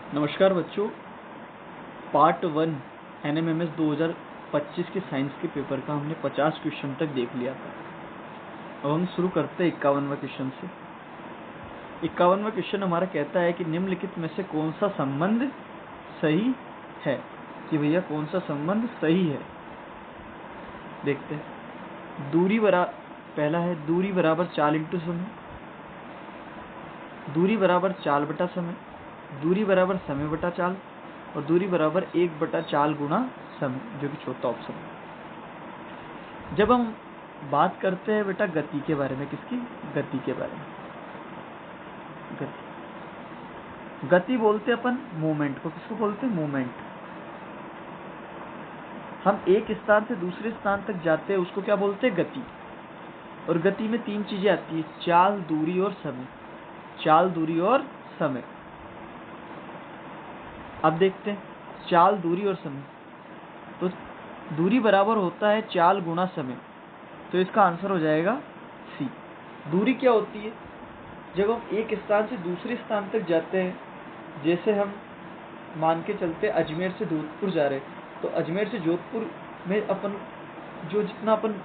नमस्कार बच्चों। Part 1 NMMS 2025 के साइंस के पेपर का हमने 50 क्वेश्चन तक देख लिया था। अब हम शुरू करते हैं 51वां क्वेश्चन से। 51वां क्वेश्चन हमारा कहता है कि निम्नलिखित में से कौन सा संबंध सही है, कि भैया कौन सा संबंध सही है। देखते हैं। पहला है दूरी बराबर चाल इंटू समय, दूरी बराबर चाल बटा समय, दूरी बराबर समय बटा चाल, और दूरी बराबर 1 बटा चाल गुणा समय, जो कि चौथा ऑप्शन है। जब हम बात करते हैं बेटा गति के बारे में, किसकी? गति के बारे में। गति बोलते हैं अपन मूवमेंट को। किसको बोलते हैं? मूवमेंट। हम एक स्थान से दूसरे स्थान तक जाते हैं, उसको क्या बोलते हैं? गति। और गति में 3 चीजें आती है: चाल, दूरी और समय। चाल, दूरी और समय। अब देखते हैं चाल, दूरी और समय। तो दूरी बराबर होता है चाल गुणा समय, तो इसका आंसर हो जाएगा सी। दूरी क्या होती है? जब हम एक स्थान से दूसरे स्थान तक जाते हैं, जैसे हम मान के चलते अजमेर से जोधपुर जा रहे हैं, तो अजमेर से जोधपुर में अपन जितना अपन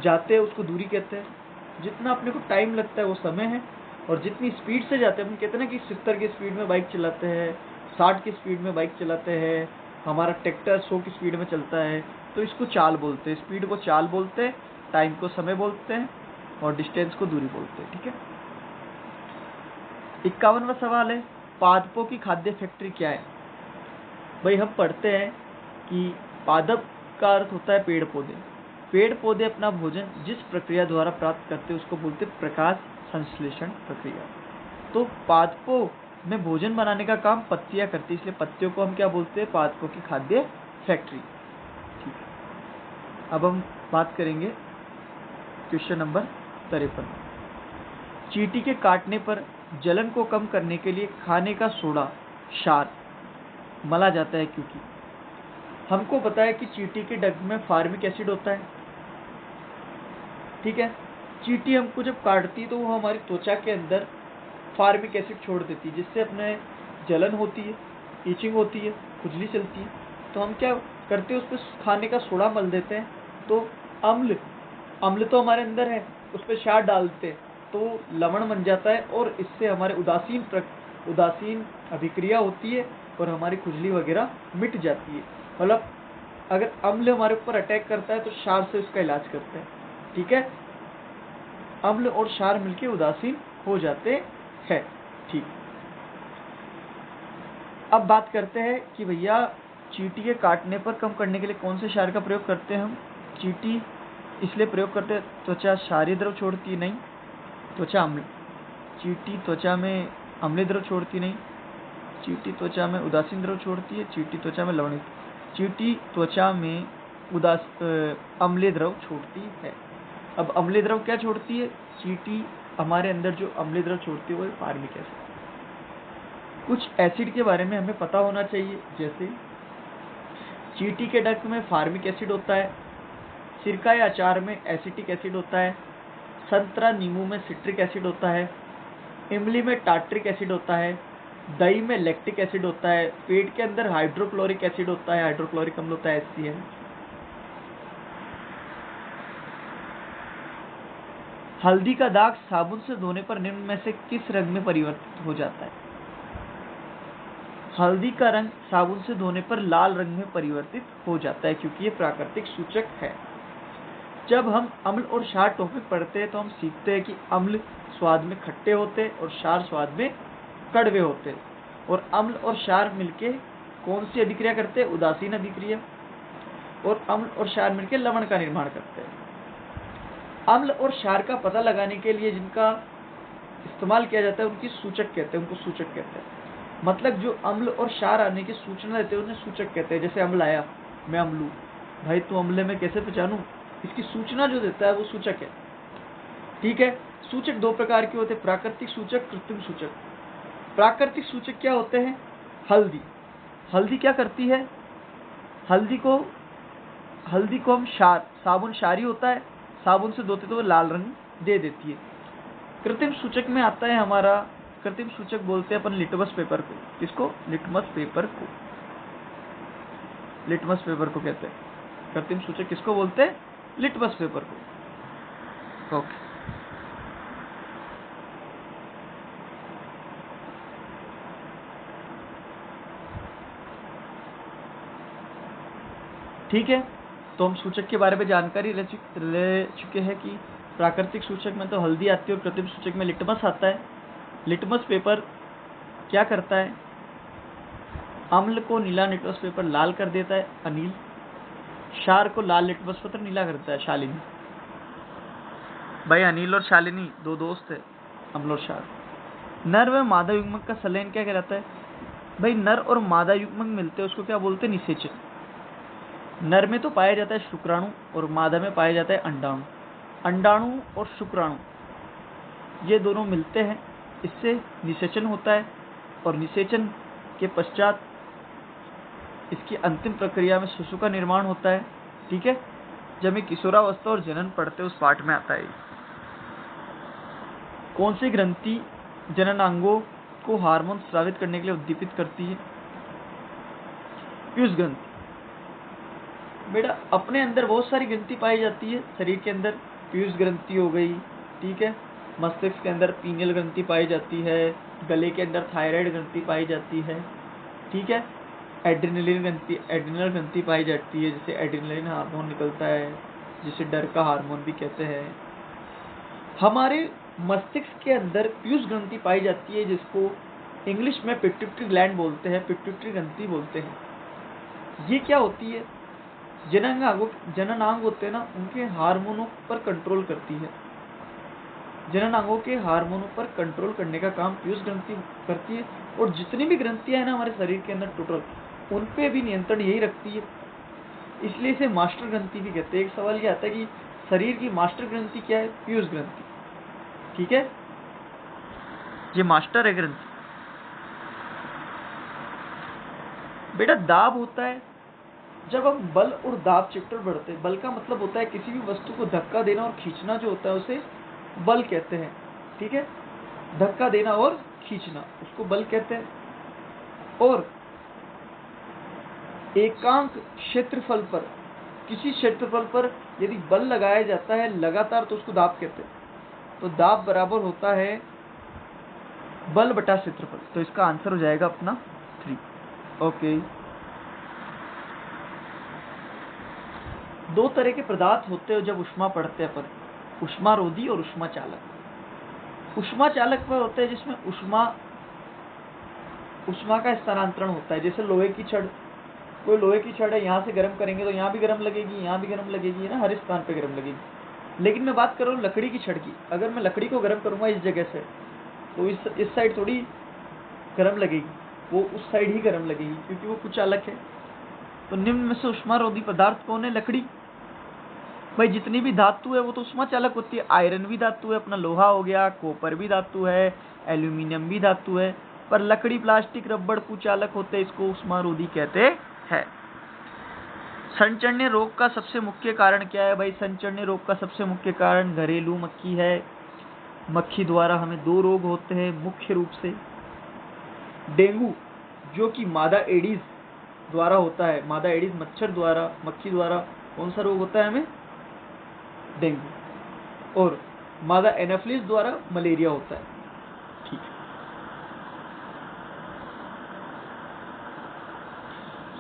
जाते हैं उसको दूरी कहते हैं। जितना अपने को टाइम लगता है वो समय है, और जितनी स्पीड से जाते हैं, अपन कहते हैं ना कि 70 की स्पीड में बाइक चलाते हैं, 60 की स्पीड में बाइक चलाते हैं, हमारा ट्रैक्टर 100 की स्पीड में चलता है, तो इसको चाल बोलते हैं। स्पीड को चाल बोलते हैं, टाइम को समय बोलते हैं, और डिस्टेंस को दूरी बोलते हैं। ठीक है। 51वां सवाल है, पादपों की खाद्य फैक्ट्री क्या है? भाई हम पढ़ते हैं कि पादप का अर्थ होता है पेड़ पौधे। पेड़ पौधे अपना भोजन जिस प्रक्रिया द्वारा प्राप्त करते हैं उसको बोलते हैं प्रकाश संश्लेषण प्रक्रिया। तो पादपों में भोजन बनाने का काम पत्तियां करती है, इसलिए पत्तियों को हम क्या बोलते हैं? पादपों की खाद्य फैक्ट्री। ठीक है। अब हम बात करेंगे क्वेश्चन नंबर 53। चींटी के काटने पर जलन को कम करने के लिए खाने का सोडा क्षार मला जाता है, क्योंकि हमको पता है कि चींटी के डग में फार्मिक एसिड होता है। ठीक है। चींटी हमको जब काटती है तो वो हमारी त्वचा के अंदर फार्मिक एसिड छोड़ देती है, जिससे अपने जलन होती है, ईचिंग होती है, खुजली चलती है। तो हम क्या करते हैं? उस पर खाने का सोडा मल देते हैं, तो अम्ल तो हमारे अंदर है, उस पर क्षार डालते हैं तो लवण बन जाता है, और इससे हमारे उदासीन अभिक्रिया होती है और हमारी खुजली वगैरह मिट जाती है। मतलब अगर अम्ल हमारे ऊपर अटैक करता है तो क्षार से उसका इलाज करते हैं। ठीक है। अम्ल और क्षार मिलके उदासीन हो जाते हैं। ठीक। अब बात करते हैं कि भैया चींटी के काटने पर कम करने के लिए कौन से क्षार का प्रयोग करते हैं हम? चींटी इसलिए प्रयोग करते हैं, त्वचा क्षारीय द्रव छोड़ती नहीं, त्वचा अम्ल। चींटी त्वचा में अम्लीय द्रव छोड़ती नहीं, चींटी त्वचा में उदासीन द्रव छोड़ती है, चींटी त्वचा में लवणीय, चींटी त्वचा में अम्लीय द्रव छोड़ती है। अब अम्लीय द्रव क्या छोड़ती है? चींटी हमारे अंदर जो अम्लीय द्रव छोड़ती है वो फार्मिक एसिड। कुछ एसिड के बारे में हमें पता होना चाहिए, जैसे चींटी के डंक में फार्मिक एसिड होता है, सिरका या अचार में एसिटिक एसिड होता है, संतरा नींबू में सिट्रिक एसिड होता है, इमली में टार्ट्रिक एसिड होता है, दही में लैक्टिक एसिड होता है, पेट के अंदर हाइड्रोक्लोरिक एसिड होता है, हाइड्रोक्लोरिक अम्ल होता है, HCl। हल्दी का दाग साबुन से धोने पर निम्न में से किस रंग में परिवर्तित हो जाता है? हल्दी का रंग साबुन से धोने पर लाल रंग में परिवर्तित हो जाता है, क्योंकि ये प्राकृतिक सूचक है। जब हम अम्ल और क्षार टॉपिक पढ़ते हैं तो हम सीखते हैं कि अम्ल स्वाद में खट्टे होते हैं और क्षार स्वाद में कड़वे होते हैं, और अम्ल और क्षार मिलके कौन सी अभिक्रिया करते हैं? उदासीन अभिक्रिया। और अम्ल और क्षार मिलके लवण का निर्माण करते हैं। अम्ल और क्षार का पता लगाने के लिए जिनका इस्तेमाल किया जाता है उनको सूचक कहते हैं। मतलब जो अम्ल और क्षार आने की सूचना देते हैं उन्हें सूचक कहते हैं। जैसे अम्ल आया, मैं अम्ल हूं, भाई तू अम्ल है, मैं कैसे पहचानूं? इसकी सूचना जो देता है वो सूचक है। ठीक है। सूचक 2 प्रकार के होते हैं, प्राकृतिक सूचक, कृत्रिम सूचक। प्राकृतिक सूचक क्या होते हैं? हल्दी क्या करती है? हल्दी को हम साबुन क्षारीय होता है, साबुन से धोते तो वो लाल रंग दे देती है। कृत्रिम सूचक में आता है हमारा कृत्रिम सूचक बोलते हैं अपन लिटमस पेपर को। किसको? लिटमस पेपर को। लिटमस पेपर को कहते हैं। कृत्रिम सूचक किसको बोलते हैं? लिटमस पेपर को। ओके, ठीक है। तो हम सूचक के बारे में जानकारी ले चुके हैं कि प्राकृतिक सूचक में तो हल्दी आती है और कृत्रिम सूचक में लिटमस आता है। लिटमस पेपर क्या करता है? अम्ल को नीला लिटमस पेपर लाल कर देता है, अनिल। क्षार को लाल लिटमस पेपर नीला करता है, शालिनी। भाई अनिल और शालिनी दो दोस्त है, अम्ल और क्षार। नर व मादा युग्मक का संलयन क्या कहलाता है? भाई नर और मादा युग्मक मिलते हैं उसको क्या बोलते हैं? निषेचन। नर में तो पाया जाता है शुक्राणु और मादा में पाया जाता है अंडाणु। अंडाणु और शुक्राणु ये दोनों मिलते हैं, इससे निषेचन होता है और निषेचन के पश्चात इसकी अंतिम प्रक्रिया में शिशु का निर्माण होता है। ठीक है, जब ये किशोरावस्था और जनन पढ़ते उस पाठ में आता है। कौन सी ग्रंथि जननांगों को हार्मोन स्रावित करने के लिए उद्दीपित करती है? पीयूष ग्रंथि। बेटा अपने अंदर बहुत सारी ग्रंथि पाई जाती है शरीर के अंदर। पीयूष ग्रंथि हो गई, ठीक है। मस्तिष्क के अंदर पीनियल ग्रंथि पाई जाती है। गले के अंदर थायराइड ग्रंथि पाई जाती है, ठीक है। एड्रिनल ग्रंथि पाई जाती है, जिसे एड्रिनलिन हार्मोन निकलता है, जिसे डर का हार्मोन भी कहते हैं। हमारे मस्तिष्क के अंदर पीयूष ग्रंथि पाई जाती है, जिसको इंग्लिश में पिट्यूटरी ग्लैंड बोलते हैं, पिट्यूटरी ग्रंथि बोलते हैं। ये क्या होती है? जननांग होते हैं ना, उनके हार्मोनों पर कंट्रोल करती है। जननांगों के हार्मोनों पर कंट्रोल करने का काम पीयूष ग्रंथि करती है। और जितनी भी ग्रंथियां हैं ना हमारे शरीर के अंदर टोटल, उन पे भी नियंत्रण यही रखती है, इसलिए इसे मास्टर ग्रंथि भी कहते हैं। एक सवाल ये आता है कि शरीर की मास्टर ग्रंथि क्या है? पीयूष ग्रंथि, ठीक है। ये मास्टर है ग्रंथि। बेटा दाब होता है जब हम बल और दाब चैप्टर पढ़ते हैं। बल का मतलब होता है किसी भी वस्तु को धक्का देना और खींचना जो होता है उसे बल कहते हैं, ठीक है। धक्का देना और खींचना उसको बल कहते हैं। और एकांक क्षेत्रफल पर, किसी क्षेत्रफल पर यदि बल लगाया जाता है लगातार तो उसको दाब कहते हैं। तो दाब बराबर होता है बल बटा क्षेत्रफल। तो इसका आंसर हो जाएगा अपना 3। ओके। दो तरह के पदार्थ होते हैं जब उष्मा पढ़ते हैं अपन, उष्मारोधी और उष्मा चालक। उष्मा चालक वह होते हैं जिसमें उष्मा का स्थानांतरण होता है। जैसे लोहे की छड़, कोई लोहे की छड़ है, यहाँ से गर्म करेंगे तो यहाँ भी गर्म लगेगी, यहाँ भी गर्म लगेगी, ना, हर स्थान पे गर्म लगेगी। लेकिन मैं बात कर रहा हूँ लकड़ी की छड़ की। अगर मैं लकड़ी को गर्म करूंगा इस जगह से, तो इस साइड थोड़ी गर्म लगेगी, वो उस साइड ही गर्म लगेगी, क्योंकि वो कुछ अलग है। तो निम्न में से उष्मारोधी पदार्थ कौन है? लकड़ी। भाई जितनी भी धातु है वो तो उष्मा चालक होती है। आयरन भी धातु है, अपना लोहा हो गया, कॉपर भी धातु है, एल्यूमिनियम भी धातु है। पर लकड़ी, प्लास्टिक, रबड़ कुचालक होते हैं, इसको उष्मारोधी कहते हैं। संचरणीय रोग का सबसे मुख्य कारण क्या है? भाई संचरणीय रोग का सबसे मुख्य कारण घरेलू मक्खी है। मक्खी द्वारा हमें 2 रोग होते हैं मुख्य रूप से। डेंगू जो कि मादा एडीज द्वारा होता है, मादा एडीज मच्छर द्वारा, मक्खी द्वारा कौन सा रोग होता है हमें? डेंगू। और मादा एनाफिलिस द्वारा मलेरिया होता है, ठीक है।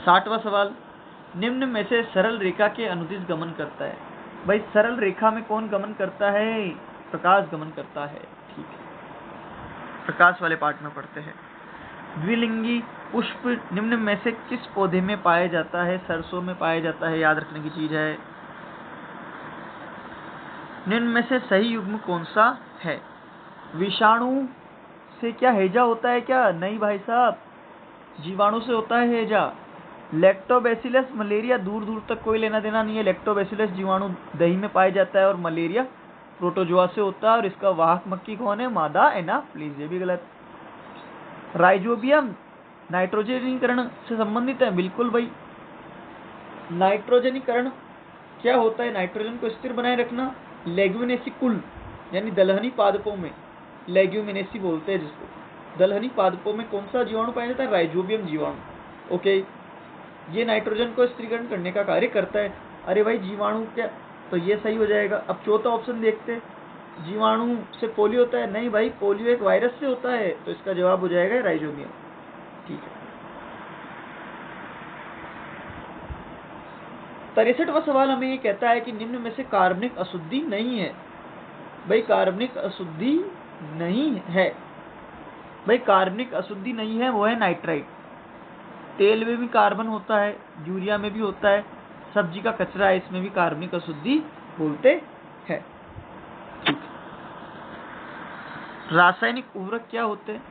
60वां सवाल, निम्न में से सरल रेखा के अनुदिश गमन करता है। भाई सरल रेखा में कौन गमन करता है? प्रकाश गमन करता है, ठीक है। प्रकाश वाले पार्ट में पढ़ते हैं। द्विलिंगी पुष्प निम्न में से किस पौधे में पाया जाता है? सरसों में पाया जाता है, याद रखने की चीज है। निम्न में से सही युग्म कौन सा है? विषाणु से क्या हैजा होता है क्या? नहीं भाई साहब, जीवाणु से होता है हैजा। लैक्टोबैसिलस मलेरिया दूर दूर तक कोई लेना देना नहीं है। लैक्टोबैसिलस जीवाणु दही में पाया जाता है और मलेरिया प्रोटोजोआ से होता है। और इसका वाहक मक्खी कौन है? मादा एनाफिलिस। ये भी गलत। राइजोबियम नाइट्रोजनीकरण से संबंधित है, बिल्कुल भाई। नाइट्रोजनीकरण क्या होता है? नाइट्रोजन को स्थिर बनाए रखना। लेग्यूमिनेसी कुल यानी दलहनी पादपों में लेग्यूमिनेसी बोलते हैं जिसको, दलहनी पादपों में कौन सा जीवाणु पाया जाता है? राइजोबियम जीवाणु। ओके, ये नाइट्रोजन को स्थिरीकरण करने का कार्य करता है। अरे भाई जीवाणु क्या, तो ये सही हो जाएगा। अब चौथा ऑप्शन देखते हैं, जीवाणु से पोलियो होता है? नहीं भाई, पोलियो एक वायरस से होता है, तो इसका जवाब हो जाएगा राइजोबियम। ठीक है। 63वां सवाल हमें ये कहता है कि निम्न में से कार्बनिक अशुद्धि नहीं है। भाई कार्बनिक अशुद्धि नहीं है, भाई कार्बनिक अशुद्धि नहीं है, वो है नाइट्राइट। तेल में भी कार्बन होता है, यूरिया में भी होता है, सब्जी का कचरा है, इसमें भी कार्बनिक अशुद्धि बोलते हैं। ठीक। रासायनिक उर्वरक क्या होते हैं?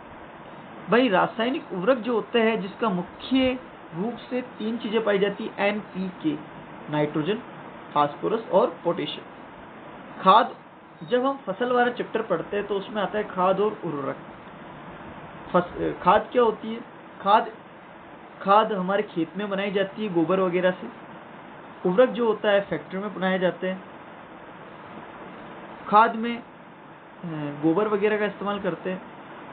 भाई रासायनिक उर्वरक जो होते हैं, जिसका मुख्य रूप से 3 चीजें पाई जाती है, NPK, नाइट्रोजन, फास्फोरस और पोटेशियम। खाद, जब हम फसल वाला चैप्टर पढ़ते हैं तो उसमें आता है खाद और उर्वरक। खाद क्या होती है? खाद हमारे खेत में बनाई जाती है गोबर वगैरह से। उर्वरक जो होता है फैक्ट्री में बनाए जाते हैं। खाद में गोबर वगैरह का इस्तेमाल करते हैं,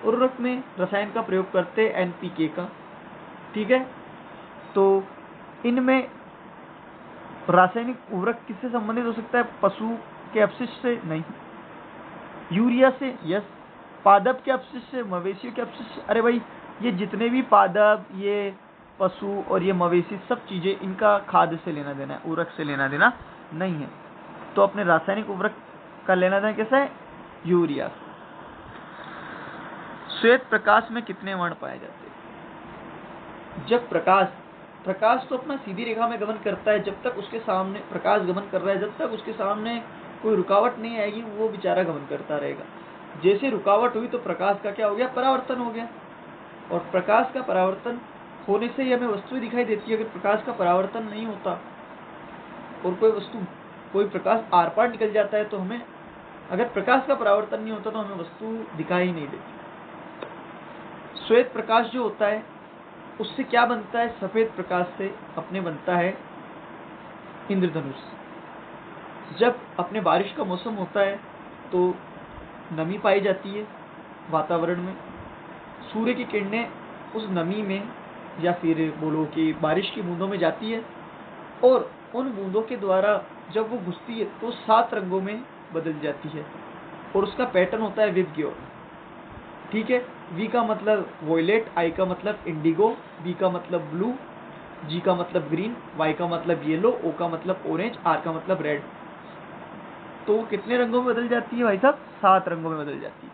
उर्वरक में रसायन का प्रयोग करते हैं, NPK का। ठीक है, तो इनमें रासायनिक उर्वरक किससे संबंधित हो सकता है? पशु के अपशिष्ट से? नहीं। यूरिया से? यस। पादप के अपशिष्ट से? मवेशियों के अपशिष्ट से? अरे भाई ये जितने भी पादप, ये पशु और ये मवेशी, सब चीजें, इनका खाद से लेना देना है, उर्वरक से लेना देना नहीं है। तो अपने रासायनिक उर्वरक का लेना देना कैसा है? यूरिया। श्वेत प्रकाश में कितने वर्ण पाए जाते हैं? जब प्रकाश तो अपना सीधी रेखा में गमन करता है, जब तक उसके सामने प्रकाश गमन कर रहा है, जब तक उसके सामने कोई रुकावट नहीं आएगी, वो बेचारा गमन करता रहेगा। जैसे रुकावट हुई तो प्रकाश का क्या हो गया? परावर्तन हो गया। और प्रकाश का परावर्तन होने से ही हमें वस्तुएं दिखाई देती है। अगर प्रकाश का परावर्तन नहीं होता और कोई प्रकाश आर पार निकल जाता है, तो हमें, अगर प्रकाश का परावर्तन नहीं होता तो हमें वस्तु दिखाई नहीं देती। श्वेत प्रकाश जो होता है, उससे क्या बनता है? सफेद प्रकाश से अपने बनता है इंद्रधनुष। जब अपने बारिश का मौसम होता है तो नमी पाई जाती है वातावरण में, सूर्य की किरणें उस नमी में, या फिर बोलो कि बारिश की बूंदों में जाती है, और उन बूंदों के द्वारा जब वो घुसती है तो 7 रंगों में बदल जाती है, और उसका पैटर्न होता है विबग्योर। ठीक है, V का मतलब वॉयलेट, I का मतलब इंडिगो, B का मतलब ब्लू, G का मतलब ग्रीन, Y का मतलब येलो, O का मतलब ऑरेंज, R का मतलब रेड। तो कितने रंगों में बदल जाती है भाई साहब? 7 रंगों में बदल जाती है।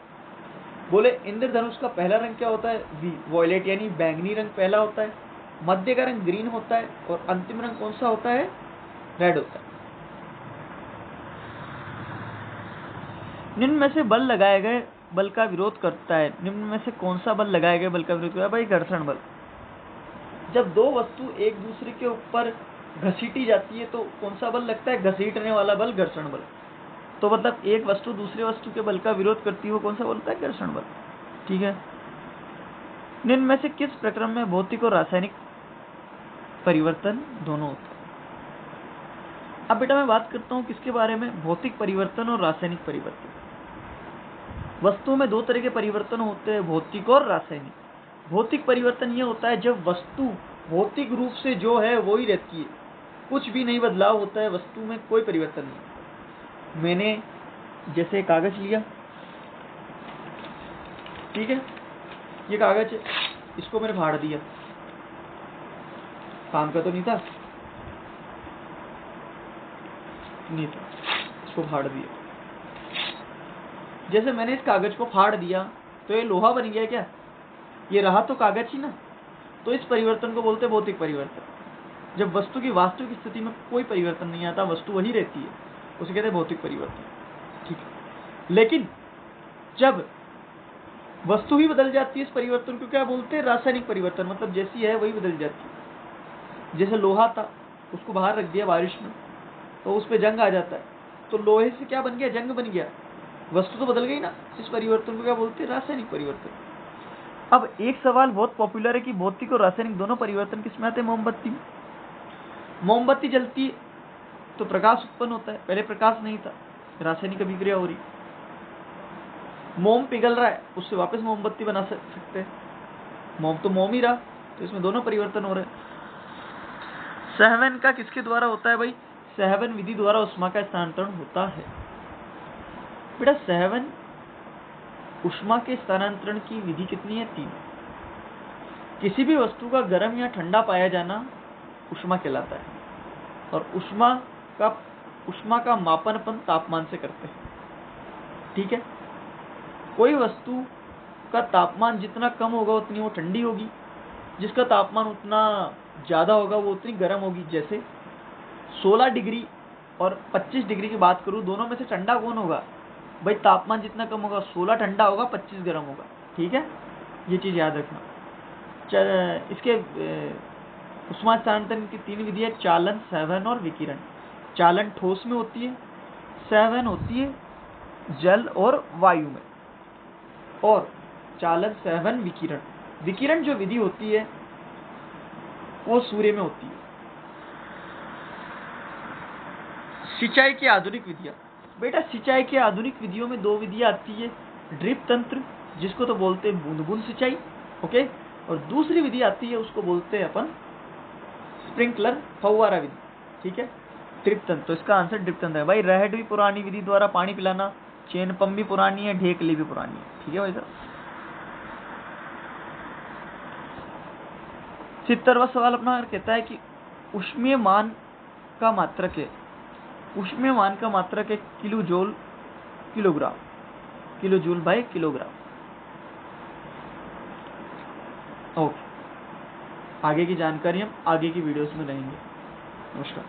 बोले इंद्रधनुष का पहला रंग क्या होता है? V, वॉयलेट यानी बैंगनी रंग पहला होता है, मध्य का रंग ग्रीन होता है, और अंतिम रंग कौन सा होता है? रेड होता है। निम्न में से बल लगाए गए बल का विरोध करता है। निम्न में से कौन सा बल लगाया गया बल का विरोध करता है? भाई घर्षण बल। जब दो वस्तु एक दूसरे के ऊपर घसीटी जाती है तो कौन सा बल लगता है? घसीटने वाला बल, घर्षण बल। तो मतलब एक वस्तु दूसरे वस्तु के बल का विरोध करती है, वो कौन सा बल होता है? घर्षण बल। ठीक है। निम्न में से किस प्रक्रम में भौतिक और रासायनिक परिवर्तन दोनों होते हैं? अब बेटा मैं बात करता हूँ किसके बारे में? भौतिक परिवर्तन और रासायनिक परिवर्तन। वस्तु में 2 तरह के परिवर्तन होते हैं, भौतिक और रासायनिक। भौतिक परिवर्तन ये होता है जब वस्तु भौतिक रूप से जो है वो ही रहती है, कुछ भी नहीं बदलाव होता है, वस्तु में कोई परिवर्तन नहीं। मैंने जैसे कागज लिया, ठीक है, ये कागज है, इसको मैंने फाड़ दिया, काम का तो नहीं था, इसको फाड़ दिया। जैसे मैंने इस कागज को फाड़ दिया तो ये लोहा बन गया क्या? ये रहा तो कागज ही ना। तो इस परिवर्तन को बोलते हैं भौतिक परिवर्तन। जब वस्तु की वास्तविक स्थिति में कोई परिवर्तन नहीं आता, वस्तु वही रहती है, उसे कहते हैं भौतिक परिवर्तन। ठीक है। लेकिन जब वस्तु ही बदल जाती है, इस परिवर्तन को क्या बोलते हैं? रासायनिक परिवर्तन। मतलब जैसी है वही बदल जाती है। जैसे लोहा था, उसको बाहर रख दिया बारिश में, तो उस पर जंग आ जाता है, तो लोहे से क्या बन गया? जंग बन गया, वस्तु तो बदल गई ना। इस परिवर्तन को क्या बोलते हैं? रासायनिक परिवर्तन। अब एक सवाल बहुत पॉपुलर है कि भौतिक और रासायनिक दोनों परिवर्तन किसमें आते हैं? मोमबत्ती में। मोमबत्ती जलती है तो प्रकाश उत्पन्न होता है, पहले प्रकाश नहीं था, रासायनिक अभिक्रिया हो रही। मोम पिघल रहा है, उससे वापस मोमबत्ती बना सकते हैं। मोम तो मोम ही रहा, तो इसमें दोनों परिवर्तन हो रहे हैं। सहवन का किसके द्वारा होता है भाई? सहवन विधि द्वारा उष्मा का स्थानांतरण होता है। बेटा सहवन उष्मा के स्थानांतरण की विधि कितनी है? 3। किसी भी वस्तु का गर्म या ठंडा पाया जाना उष्मा कहलाता है, और उष्मा का मापन अपन तापमान से करते हैं। ठीक है, कोई वस्तु का तापमान जितना कम होगा उतनी वो ठंडी होगी, जिसका तापमान उतना ज्यादा होगा वो उतनी गर्म होगी। जैसे 16 डिग्री और 25 डिग्री की बात करूं, दोनों में से ठंडा कौन होगा? भाई तापमान जितना कम होगा 16 ठंडा होगा, 25 गर्म होगा। ठीक है, ये चीज याद रखना। इसके उष्मा स्थानांतरण की 3 विधि है: चालन, सहवन और विकिरण। चालन ठोस में होती है, सहवन होती है जल और वायु में, और चालन, सहवन, विकिरण। विकिरण जो विधि होती है वो सूर्य में होती है। सिंचाई की आधुनिक विधियां। बेटा सिंचाई की आधुनिक विधियों में 2 विधियां आती है: ड्रिप तंत्र, जिसको तो बोलते हैं बूंद बूंद सिंचाई, ओके, और दूसरी विधि आती है उसको बोलते हैं अपन स्प्रिंकलर, फव्वारा विधि। ठीक है, ड्रिप तंत्र, तो इसका आंसर ड्रिप तंत्र है। भाई रहट भी पुरानी विधि द्वारा पानी पिलाना, चेन पंप भी पुरानी है, ढेकली भी पुरानी है। ठीक है भाई साहब। 70वां सवाल अपना कहता है कि ऊष्मीय मान का मात्रक है। ऊष्मीय मान का मात्रक है kilo joule kilogram, kilo joule by kilogram. Okay, आगे की जानकारी हम आगे की वीडियोस में लेंगे। नमस्कार।